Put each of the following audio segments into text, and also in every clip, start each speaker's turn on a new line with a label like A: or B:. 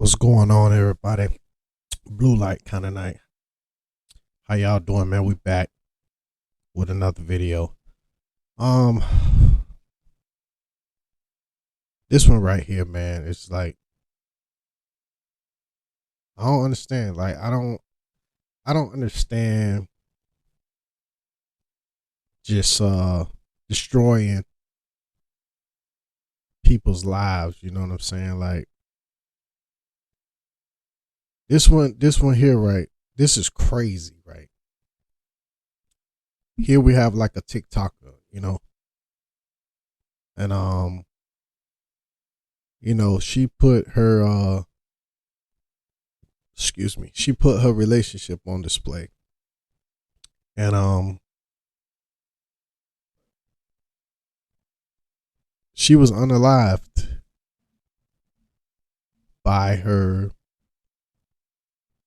A: What's going on, everybody? Blue light kind of night. How y'all doing, man? We back with another video. Um, this one right here, man, it's like I don't understand. Like I don't understand just destroying people's lives. You know what I'm saying? Like this one here, right? This is crazy, right? Here we have like a TikToker, and she put her she put her relationship on display. And she was unalived by her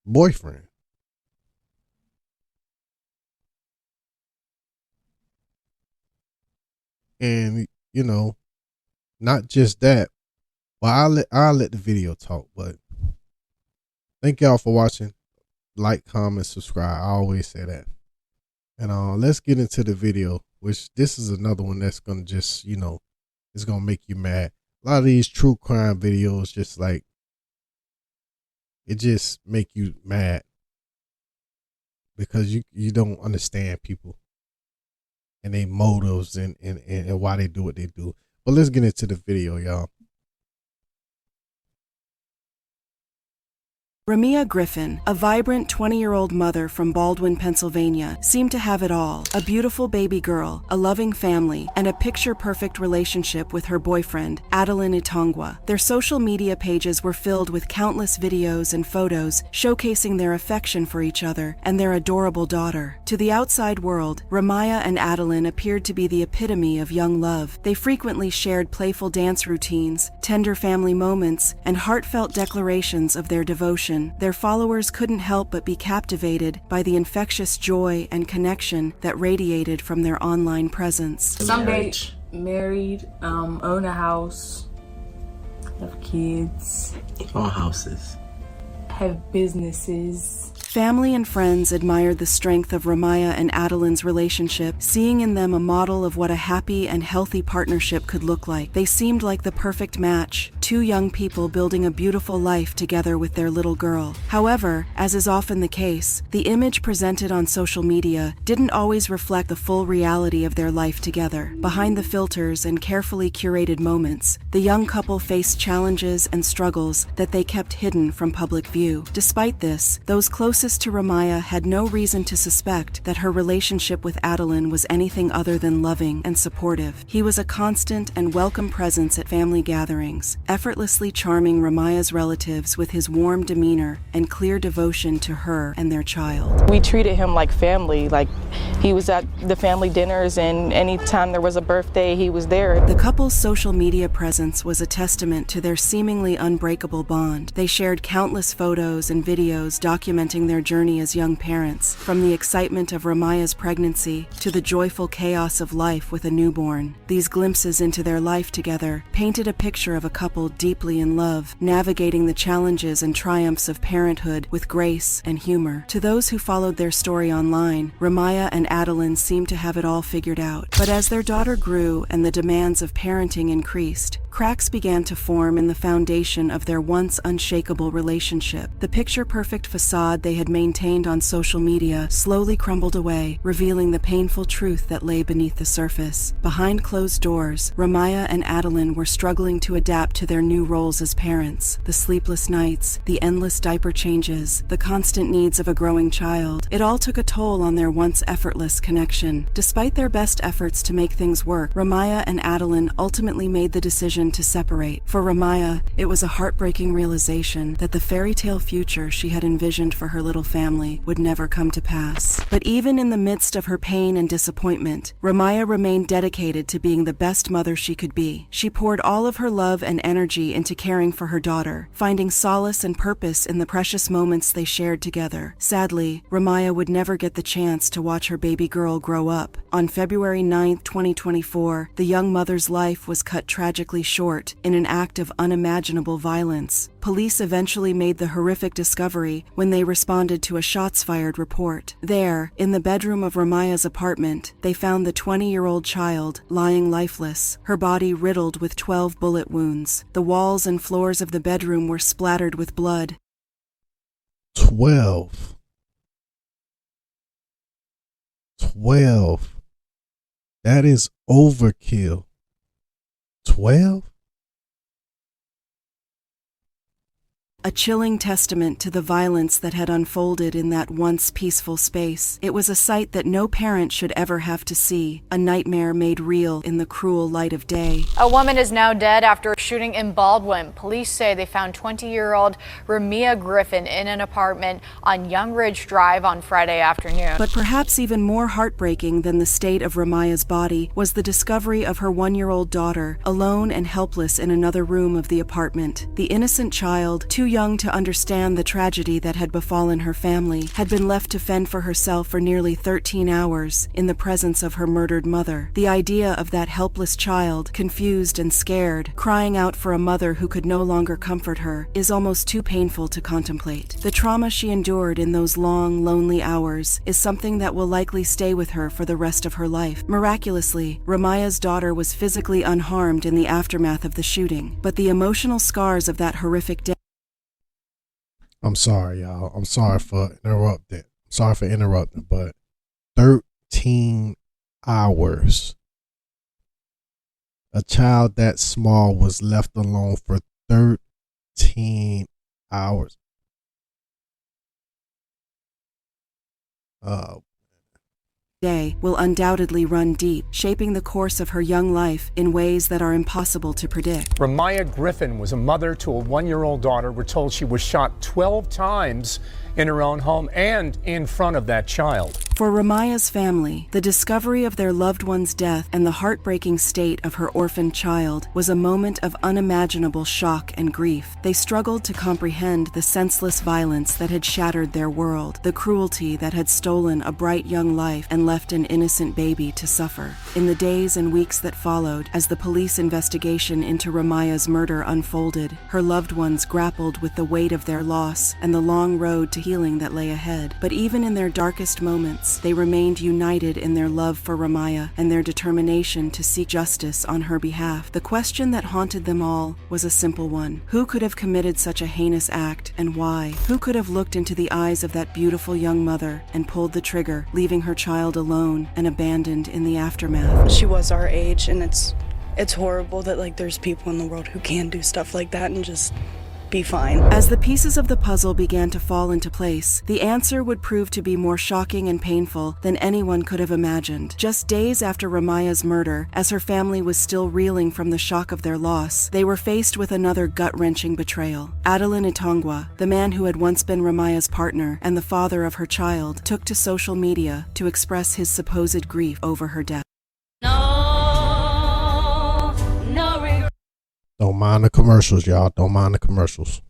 A: boyfriend. And not just that, well, I'll let the video talk, but thank y'all for watching. Like, comment, subscribe. I always say that. And let's get into the video, which this is another one that's gonna just, it's gonna make you mad. A lot of these true crime videos just like it just make you mad because you don't understand people and their motives and why they do what they do. But let's get into the video, y'all.
B: Ramia Griffin, a vibrant 20-year-old mother from Baldwin, Pennsylvania, seemed to have it all: a beautiful baby girl, a loving family, and a picture-perfect relationship with her boyfriend, Adeline Itongwa. Their social media pages were filled with countless videos and photos showcasing their affection for each other and their adorable daughter. To the outside world, Ramia and Adeline appeared to be the epitome of young love. They frequently shared playful dance routines, tender family moments, and heartfelt declarations of their devotion. Their followers couldn't help but be captivated by the infectious joy and connection that radiated from their online presence.
C: Married, own a house, have kids,
D: own houses,
C: have businesses.
B: Family and friends admired the strength of Ramia and Adeline's relationship, seeing in them a model of what a happy and healthy partnership could look like. They seemed like the perfect match, two young people building a beautiful life together with their little girl. However, as is often the case, the image presented on social media didn't always reflect the full reality of their life together. Behind the filters and carefully curated moments, the young couple faced challenges and struggles that they kept hidden from public view. Despite this, those closest to Ramia had no reason to suspect that her relationship with Adeline was anything other than loving and supportive. He was a constant and welcome presence at family gatherings, effortlessly charming Ramia's relatives with his warm demeanor and clear devotion to her and their child.
E: We treated him like family, like he was at the family dinners, and anytime there was a birthday, he was there.
B: The couple's social media presence was a testament to their seemingly unbreakable bond. They shared countless photos and videos documenting their journey as young parents, from the excitement of Ramia's pregnancy to the joyful chaos of life with a newborn. These glimpses into their life together painted a picture of a couple deeply in love, navigating the challenges and triumphs of parenthood with grace and humor. To those who followed their story online, Ramia and Adeline seemed to have it all figured out. But as their daughter grew and the demands of parenting increased, cracks began to form in the foundation of their once unshakable relationship. The picture-perfect facade they had maintained on social media slowly crumbled away, revealing the painful truth that lay beneath the surface. Behind closed doors, Ramia and Adeline were struggling to adapt to their new roles as parents. The sleepless nights, the endless diaper changes, the constant needs of a growing child. It all took a toll on their once effortless connection. Despite their best efforts to make things work, Ramia and Adeline ultimately made the decision to separate. For Ramia, it was a heartbreaking realization that the fairy tale future she had envisioned for her little family would never come to pass. But even in the midst of her pain and disappointment, Ramia remained dedicated to being the best mother she could be. She poured all of her love and energy into caring for her daughter, finding solace and purpose in the precious moments they shared together. Sadly, Ramia would never get the chance to watch her baby girl grow up. On February 9, 2024, the young mother's life was cut tragically short in an act of unimaginable violence. Police eventually made the horrific discovery when they responded to a shots-fired report. There, in the bedroom of Ramaya's apartment, they found the 20-year-old child lying lifeless, her body riddled with 12 bullet wounds. The walls and floors of the bedroom were splattered with blood.
A: 12. That is overkill. 12?
B: A chilling testament to the violence that had unfolded in that once peaceful space. It was a sight that no parent should ever have to see, a nightmare made real in the cruel light of day.
D: A woman is now dead after a shooting in Baldwin. Police say they found 20-year-old Ramia Griffin in an apartment on Young Ridge Drive on Friday afternoon.
B: But perhaps even more heartbreaking than the state of Ramaya's body was the discovery of her 1-year-old daughter, alone and helpless in another room of the apartment. The innocent child, too young to understand the tragedy that had befallen her family, had been left to fend for herself for nearly 13 hours in the presence of her murdered mother. The idea of that helpless child, confused and scared, crying out for a mother who could no longer comfort her, is almost too painful to contemplate. The trauma she endured in those long, lonely hours is something that will likely stay with her for the rest of her life. Miraculously, Ramaya's daughter was physically unharmed in the aftermath of the shooting, but the emotional scars of that horrific day.
A: I'm sorry, y'all. I'm sorry for interrupting, but 13 hours. A child that small was left alone for 13 hours.
B: Day will undoubtedly run deep, shaping the course of her young life in ways that are impossible to predict.
F: Ramaya Griffin was a mother to a 1-year-old daughter. We're told she was shot 12 times in her own home and in front of that child.
B: For Ramaya's family, the discovery of their loved one's death and the heartbreaking state of her orphaned child was a moment of unimaginable shock and grief. They struggled to comprehend the senseless violence that had shattered their world, the cruelty that had stolen a bright young life and left an innocent baby to suffer. In the days and weeks that followed, as the police investigation into Ramaya's murder unfolded, her loved ones grappled with the weight of their loss and the long road to healing that lay ahead. But even in their darkest moments, they remained united in their love for Ramaya and their determination to seek justice on her behalf. The question that haunted them all was a simple one. Who could have committed such a heinous act, and why? Who could have looked into the eyes of that beautiful young mother and pulled the trigger, leaving her child alone and abandoned in the aftermath?
G: She was our age, and it's horrible that there's people in the world who can do stuff like that and just be fine.
B: As the pieces of the puzzle began to fall into place, the answer would prove to be more shocking and painful than anyone could have imagined. Just days after Ramaya's murder, as her family was still reeling from the shock of their loss, they were faced with another gut-wrenching betrayal. Adeline Itongwa, the man who had once been Ramaya's partner and the father of her child, took to social media to express his supposed grief over her death.
A: Don't mind the commercials, y'all. Don't mind the commercials.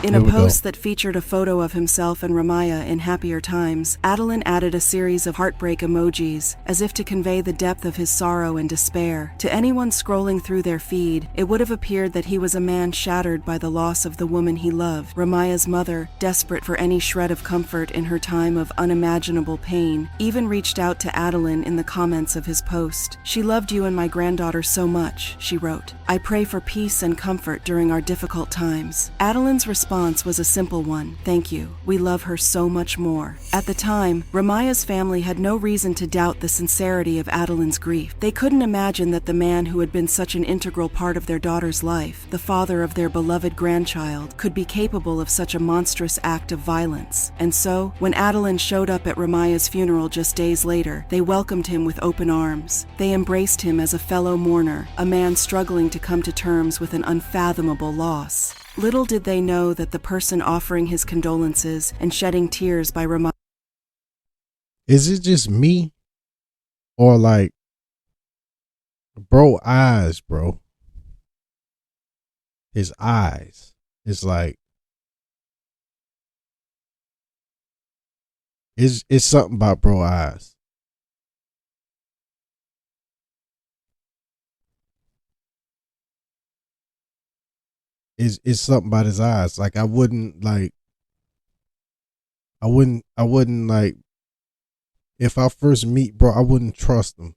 B: In a post that featured a photo of himself and Ramaya in happier times, Adeline added a series of heartbreak emojis, as if to convey the depth of his sorrow and despair. To anyone scrolling through their feed, it would have appeared that he was a man shattered by the loss of the woman he loved. Ramaya's mother, desperate for any shred of comfort in her time of unimaginable pain, even reached out to Adeline in the comments of his post. "She loved you and my granddaughter so much," she wrote. "I pray for peace and comfort during our difficult times." Adeline's response was a simple one: "Thank you. We love her so much more." At the time, Ramaya's family had no reason to doubt the sincerity of Adeline's grief. They couldn't imagine that the man who had been such an integral part of their daughter's life, the father of their beloved grandchild, could be capable of such a monstrous act of violence. And so, when Adeline showed up at Ramaya's funeral just days later, they welcomed him with open arms. They embraced him as a fellow mourner, a man struggling to come to terms with an unfathomable loss. Little did they know that the person offering his condolences and shedding tears by Ramaya.
A: Is it just me? Or bro eyes, bro. His eyes. It's it's something about bro eyes. it's something about his eyes. Like I wouldn't like if I first meet bro, I wouldn't trust him.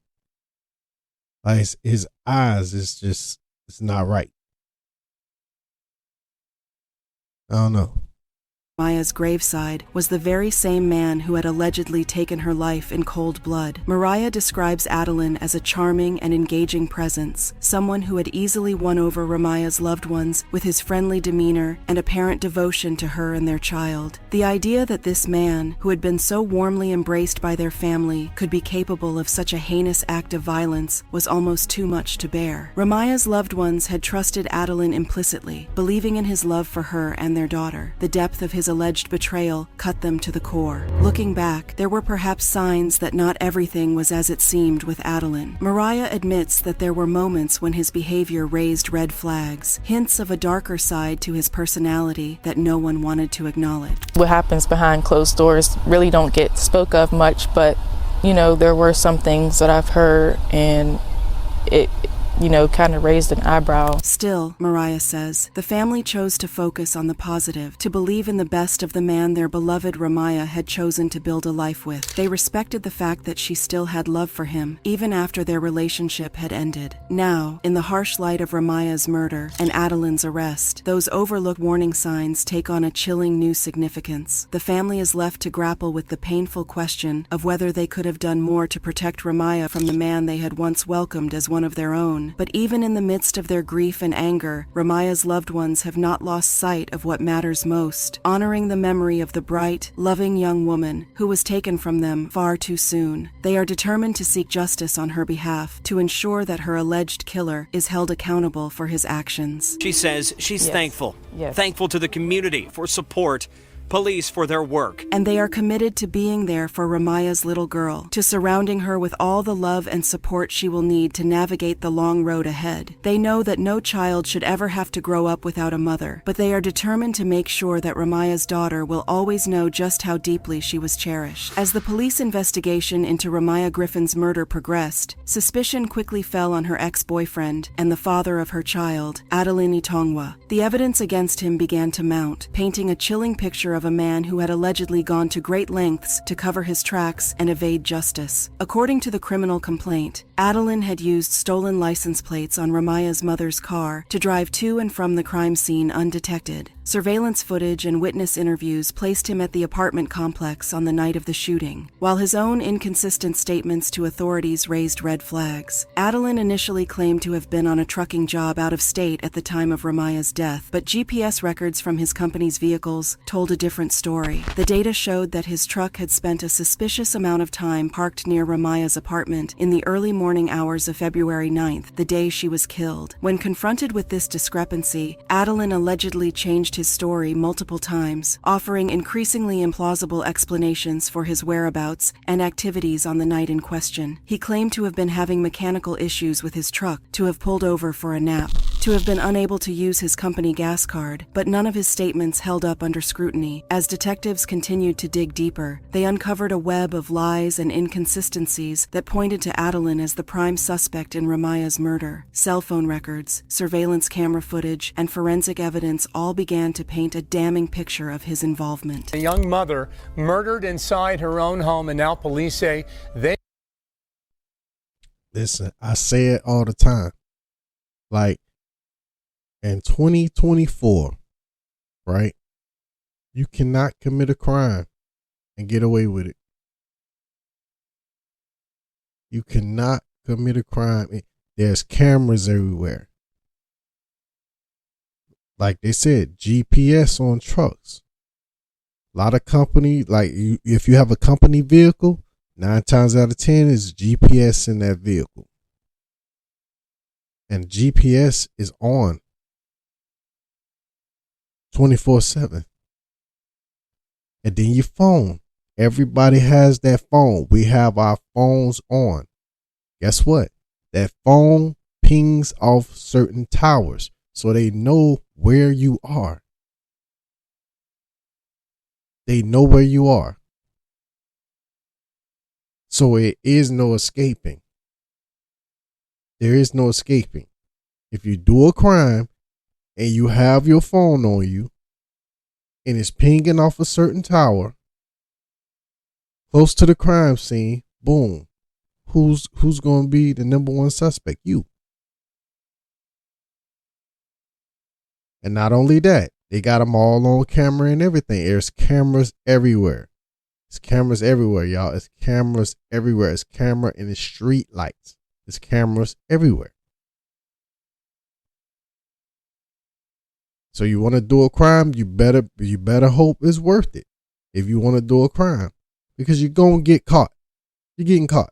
A: Like his eyes is just, it's not right. I don't know.
B: Maya's graveside was the very same man who had allegedly taken her life in cold blood. Mariah describes Adeline as a charming and engaging presence, someone who had easily won over Ramaya's loved ones with his friendly demeanor and apparent devotion to her and their child. The idea that this man, who had been so warmly embraced by their family, could be capable of such a heinous act of violence was almost too much to bear. Ramaya's loved ones had trusted Adeline implicitly, believing in his love for her and their daughter. The depth of his alleged betrayal cut them to the core. Looking back, there were perhaps signs that not everything was as it seemed with Adeline. Mariah admits that there were moments when his behavior raised red flags, hints of a darker side to his personality that no one wanted to acknowledge.
E: What happens behind closed doors really don't get spoke of much, but there were some things that I've heard, and it kind of raised an eyebrow.
B: Still, Mariah says, the family chose to focus on the positive, to believe in the best of the man their beloved Ramaya had chosen to build a life with. They respected the fact that she still had love for him, even after their relationship had ended. Now, in the harsh light of Ramaya's murder and Adeline's arrest, those overlooked warning signs take on a chilling new significance. The family is left to grapple with the painful question of whether they could have done more to protect Ramaya from the man they had once welcomed as one of their own. But even in the midst of their grief and anger, Ramaya's loved ones have not lost sight of what matters most, honoring the memory of the bright, loving young woman who was taken from them far too soon. They are determined to seek justice on her behalf, to ensure that her alleged killer is held accountable for his actions.
H: She says she's thankful.
E: Yes.
H: Thankful to the community for support, police for their work.
B: And they are committed to being there for Ramaya's little girl, to surrounding her with all the love and support she will need to navigate the long road ahead. They know that no child should ever have to grow up without a mother, but they are determined to make sure that Ramaya's daughter will always know just how deeply she was cherished. As the police investigation into Ramaya Griffin's murder progressed, suspicion quickly fell on her ex-boyfriend and the father of her child, Adeline Itongwa. The evidence against him began to mount, painting a chilling picture of a man who had allegedly gone to great lengths to cover his tracks and evade justice. According to the criminal complaint, Adeline had used stolen license plates on Ramaya's mother's car to drive to and from the crime scene undetected. Surveillance footage and witness interviews placed him at the apartment complex on the night of the shooting, while his own inconsistent statements to authorities raised red flags. Adeline initially claimed to have been on a trucking job out of state at the time of Ramaya's death, but GPS records from his company's vehicles told a different story. The data showed that his truck had spent a suspicious amount of time parked near Ramaya's apartment in the early morning hours of February 9th, the day she was killed. When confronted with this discrepancy, Adeline allegedly changed his story multiple times, offering increasingly implausible explanations for his whereabouts and activities on the night in question. He claimed to have been having mechanical issues with his truck, to have pulled over for a nap, to have been unable to use his company gas card, but none of his statements held up under scrutiny. As detectives continued to dig deeper, they uncovered a web of lies and inconsistencies that pointed to Adeline as the prime suspect in Ramaya's murder. Cell phone records, surveillance camera footage, and forensic evidence all began to paint a damning picture of his involvement.
F: A young mother murdered inside her own home, and now police say they...
A: Listen, I say it all the time. Like, in 2024, right? You cannot commit a crime and get away with it. You cannot commit a crime. There's cameras everywhere. Like they said, GPS on trucks. A lot of company, like if you have a company vehicle, 9 times out of 10 is GPS in that vehicle. And GPS is on 24/7. And then your phone. Everybody has that phone. We have our phones on. Guess what? That phone pings off certain towers so they know where you are. They know where you are. So it is no escaping. There is no escaping. If you do a crime, and you have your phone on you and it's pinging off a certain tower close to the crime scene, boom. Who's going to be the number one suspect? You. And not only that, they got them all on camera and everything. There's cameras everywhere. It's cameras everywhere, y'all. It's cameras everywhere. It's camera in the street lights. It's cameras everywhere. So you want to do a crime, you better hope it's worth it. If you want to do a crime, because you're going to get caught. You're getting caught.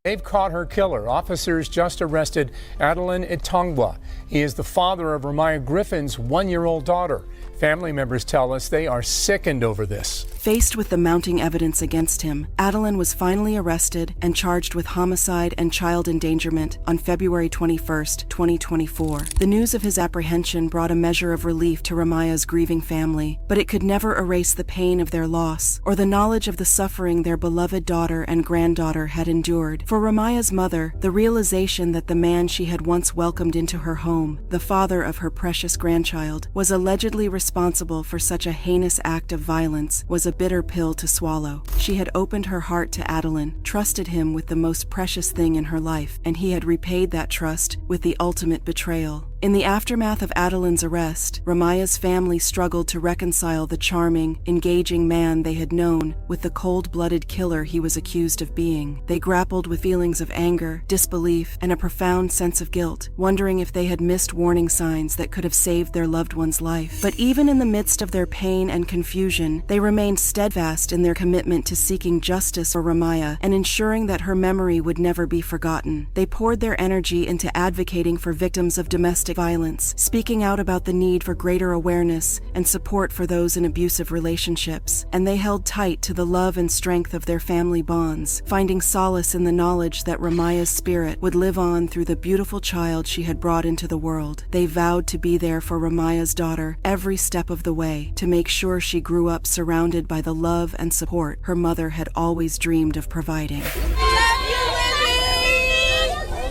F: They've caught her killer. Officers just arrested Adeline Itongwa. He is the father of Ramaya Griffin's 1-year-old daughter. Family members tell us they are sickened over this.
B: Faced with the mounting evidence against him, Adeline was finally arrested and charged with homicide and child endangerment on February 21st, 2024. The news of his apprehension brought a measure of relief to Ramaya's grieving family, but it could never erase the pain of their loss or the knowledge of the suffering their beloved daughter and granddaughter had endured. For Ramaya's mother, the realization that the man she had once welcomed into her home, the father of her precious grandchild, was allegedly responsible for such a heinous act of violence was a bitter pill to swallow. She had opened her heart to Adeline, trusted him with the most precious thing in her life, and he had repaid that trust with the ultimate betrayal. In the aftermath of Adeline's arrest, Ramaya's family struggled to reconcile the charming, engaging man they had known with the cold-blooded killer he was accused of being. They grappled with feelings of anger, disbelief, and a profound sense of guilt, wondering if they had missed warning signs that could have saved their loved one's life. But even in the midst of their pain and confusion, they remained steadfast in their commitment to seeking justice for Ramaya and ensuring that her memory would never be forgotten. They poured their energy into advocating for victims of domestic violence, speaking out about the need for greater awareness and support for those in abusive relationships, and they held tight to the love and strength of their family bonds, finding solace in the knowledge that Ramaya's spirit would live on through the beautiful child she had brought into the world. They vowed to be there for Ramaya's daughter every step of the way, to make sure she grew up surrounded by the love and support her mother had always dreamed of providing.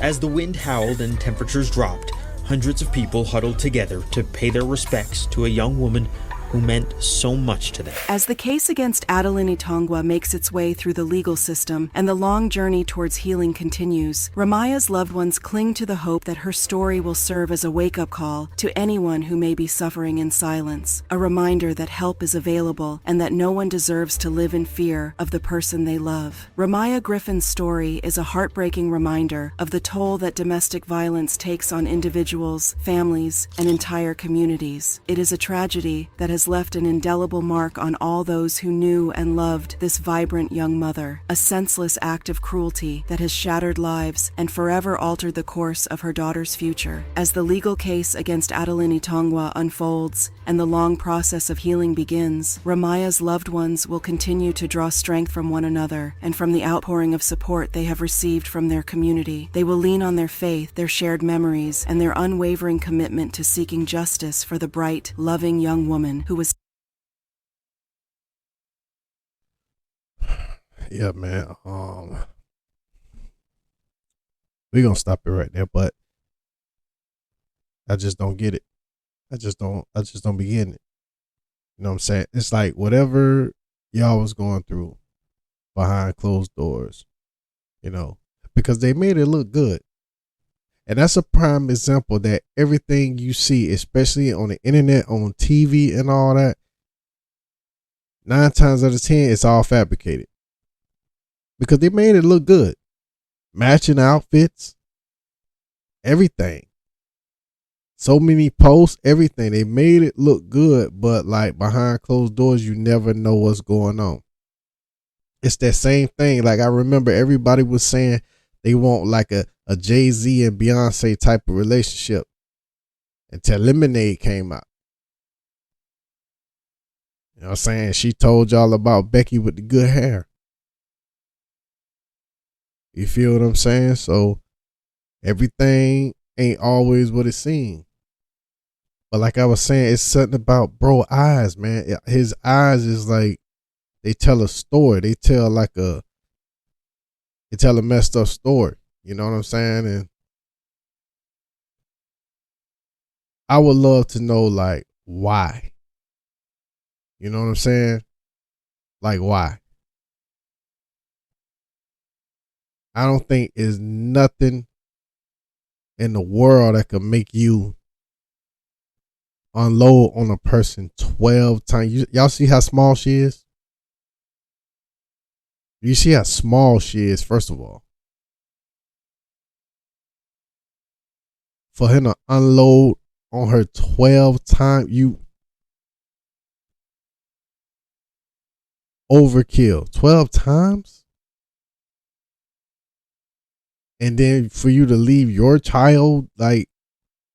I: As the wind howled and temperatures dropped, hundreds of people huddled together to pay their respects to a young woman who meant so much to them.
B: As the case against Adeline Itongwa makes its way through the legal system and the long journey towards healing continues, Ramaya's loved ones cling to the hope that her story will serve as a wake-up call to anyone who may be suffering in silence, a reminder that help is available and that no one deserves to live in fear of the person they love. Ramaya Griffin's story is a heartbreaking reminder of the toll that domestic violence takes on individuals, families, and entire communities. It is a tragedy that has left an indelible mark on all those who knew and loved this vibrant young mother, a senseless act of cruelty that has shattered lives and forever altered the course of her daughter's future. As the legal case against Adeline Itongwa unfolds and the long process of healing begins, Ramaya's loved ones will continue to draw strength from one another and from the outpouring of support they have received from their community. They will lean on their faith, their shared memories, and their unwavering commitment to seeking justice for the bright, loving young woman who was.
A: Yeah, man. We're gonna stop it right there, but I just don't get it. I just don't be getting it. You know what I'm saying? It's like whatever y'all was going through behind closed doors, you know, because they made it look good. And that's a prime example that everything you see, especially on the internet, on TV and all that, 9 times out of 10, it's all fabricated. Because they made it look good. Matching outfits, everything. So many posts, everything. They made it look good, but like behind closed doors, you never know what's going on. It's that same thing. Like I remember everybody was saying they want like a Jay-Z and Beyonce type of relationship until Lemonade came out. You know what I'm saying? She told y'all about Becky with the good hair. You feel what I'm saying? So everything ain't always what it seems. But like I was saying, it's something about bro eyes, man. His eyes is like, they tell a story. They tell a messed up story. You know what I'm saying? And I would love to know, like, why. You know what I'm saying? Like, why? I don't think there's nothing in the world that could make you unload on a person 12 times. Y'all see how small she is? You see how small she is, first of all. For him to unload on her 12 times, you overkill. 12 times? And then for you to leave your child like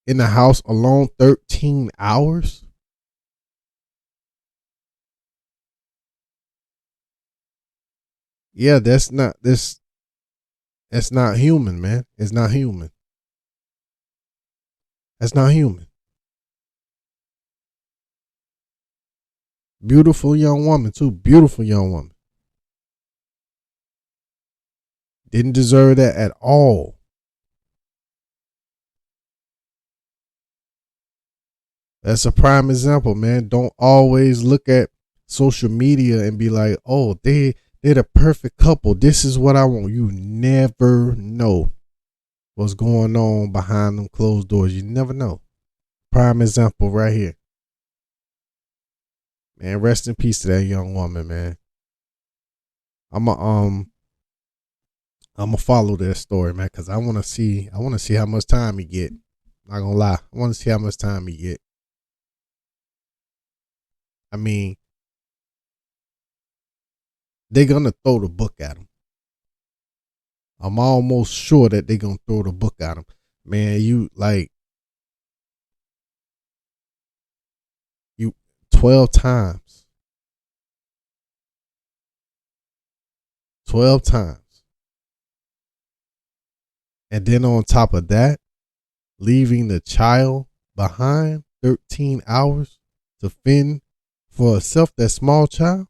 A: in the house alone 13 hours? Yeah, that's not human, man. It's not human. That's not human. Beautiful young woman, too. Beautiful young woman. Didn't deserve that at all. That's a prime example, man. Don't always look at social media and be like, oh, they're the perfect couple. This is what I want. You never know what's going on behind them closed doors. You never know. Prime example right here. Man, rest in peace to that young woman, man. I'ma follow that story, man, because I wanna see how much time he get. Not gonna lie. I wanna see how much time he get. I mean, they're gonna throw the book at him. I'm almost sure that they're gonna throw the book at him. Man, you 12 times. 12 times. And then on top of that, leaving the child behind 13 hours to fend for herself, that small child.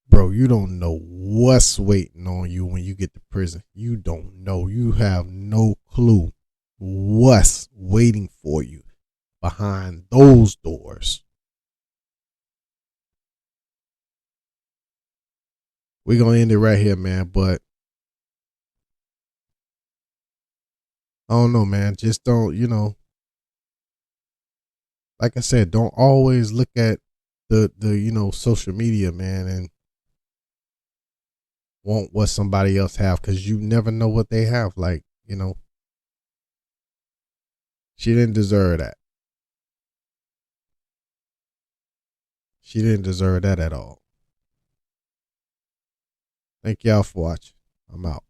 A: Bro, you don't know what's waiting on you when you get to prison. You don't know. You have no clue what's waiting for you behind those doors. We're going to end it right here, man. But I don't know, man. Just don't, like I said, don't always look at the social media, man, and want what somebody else have, because you never know what they have. Like, she didn't deserve that. She didn't deserve that at all. Thank y'all for watching. I'm out.